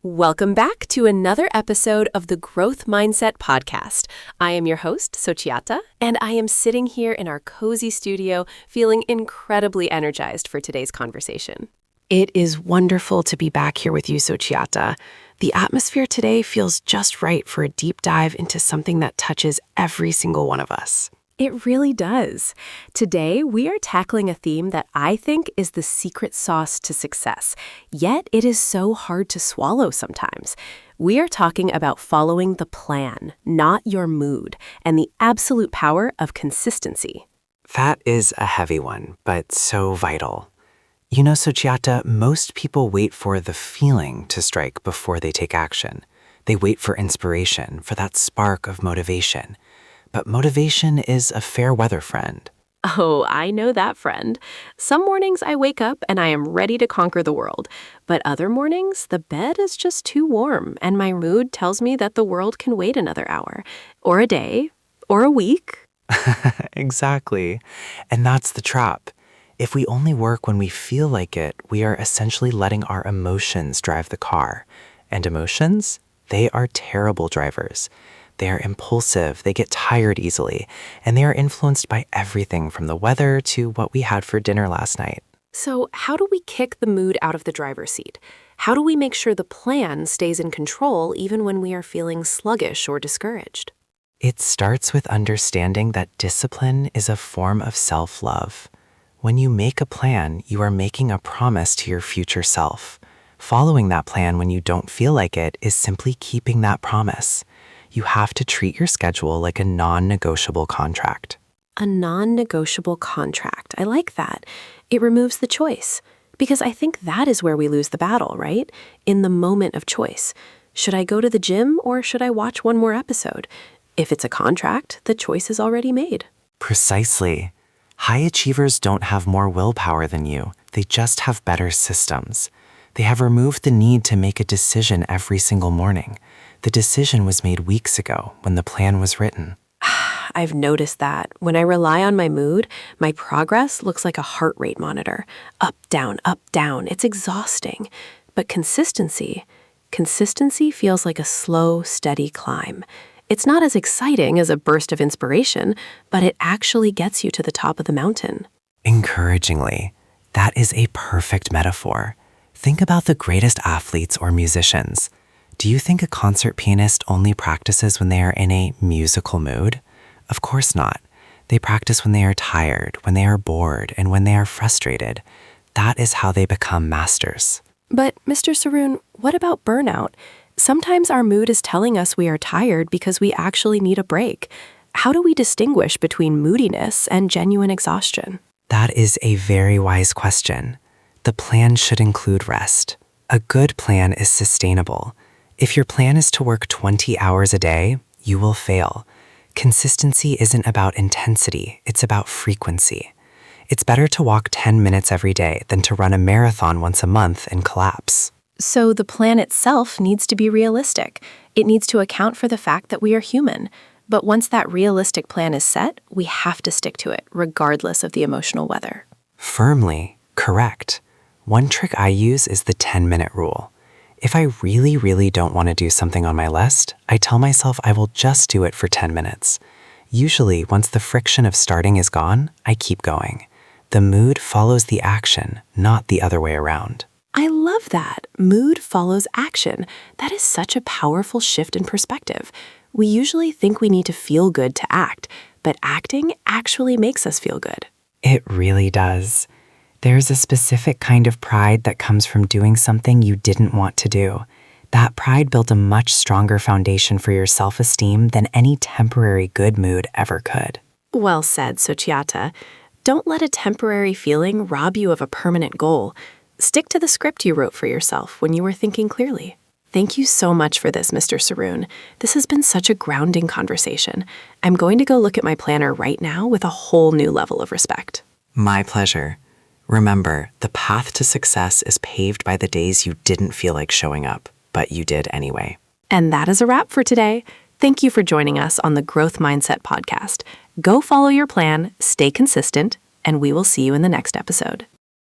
Welcome back to another episode of the Growth Mindset Podcast. I am your host, Sochiata, and I am sitting here in our cozy studio feeling incredibly energized for today's conversation. It is wonderful to be back here with you, Sochiata. The atmosphere today feels just right for a deep dive into something that touches every single one of us. It really does. Today, we are tackling a theme that I think is the secret sauce to success, yet it is so hard to swallow sometimes. We are talking about following the plan, not your mood, and the absolute power of consistency. That is a heavy one, but so vital. You know, Sochiata, most people wait for the feeling to strike before they take action. They wait for inspiration, for that spark of motivation. But motivation is a fair weather friend. Oh, I know that, friend. Some mornings I wake up and I am ready to conquer the world. But other mornings, the bed is just too warm and my mood tells me that the world can wait another hour, or a day, or a week. Exactly. And that's the trap. If we only work when we feel like it, we are essentially letting our emotions drive the car. And emotions? They are terrible drivers. They are impulsive, they get tired easily, and they are influenced by everything from the weather to what we had for dinner last night. So how do we kick the mood out of the driver's seat? How do we make sure the plan stays in control even when we are feeling sluggish or discouraged? It starts with understanding that discipline is a form of self-love. When you make a plan, you are making a promise to your future self. Following that plan when you don't feel like it is simply keeping that promise. You have to treat your schedule like a non-negotiable contract. A non-negotiable contract. I like that. It removes the choice. Because I think that is where we lose the battle, right? In the moment of choice. Should I go to the gym or should I watch one more episode? If it's a contract, the choice is already made. Precisely. High achievers don't have more willpower than you. They just have better systems. They have removed the need to make a decision every single morning. The decision was made weeks ago when the plan was written. I've noticed that when I rely on my mood, my progress looks like a heart rate monitor. Up, down, up, down. It's exhausting. But consistency feels like a slow, steady climb. It's not as exciting as a burst of inspiration, but it actually gets you to the top of the mountain. Encouragingly, that is a perfect metaphor. Think about the greatest athletes or musicians. Do you think a concert pianist only practices when they are in a musical mood? Of course not. They practice when they are tired, when they are bored, and when they are frustrated. That is how they become masters. But, Mr. Saroon, what about burnout? Sometimes our mood is telling us we are tired because we actually need a break. How do we distinguish between moodiness and genuine exhaustion? That is a very wise question. The plan should include rest. A good plan is sustainable. If your plan is to work 20 hours a day, you will fail. Consistency isn't about intensity, it's about frequency. It's better to walk 10 minutes every day than to run a marathon once a month and collapse. So the plan itself needs to be realistic. It needs to account for the fact that we are human. But once that realistic plan is set, we have to stick to it, regardless of the emotional weather. Firmly, correct. One trick I use is the 10-minute rule. If I really don't want to do something on my list, I tell myself I will just do it for 10 minutes. Usually, once the friction of starting is gone, I keep going. The mood follows the action, not the other way around. I love that. Mood follows action. That is such a powerful shift in perspective. We usually think we need to feel good to act, but acting actually makes us feel good. It really does. There's a specific kind of pride that comes from doing something you didn't want to do. That pride built a much stronger foundation for your self-esteem than any temporary good mood ever could. Well said, Sochiata. Don't let a temporary feeling rob you of a permanent goal. Stick to the script you wrote for yourself when you were thinking clearly. Thank you so much for this, Mr. Saroon. This has been such a grounding conversation. I'm going to go look at my planner right now with a whole new level of respect. My pleasure. Remember, the path to success is paved by the days you didn't feel like showing up, but you did anyway. And that is a wrap for today. Thank you for joining us on the Growth Mindset Podcast. Go follow your plan, stay consistent, and we will see you in the next episode.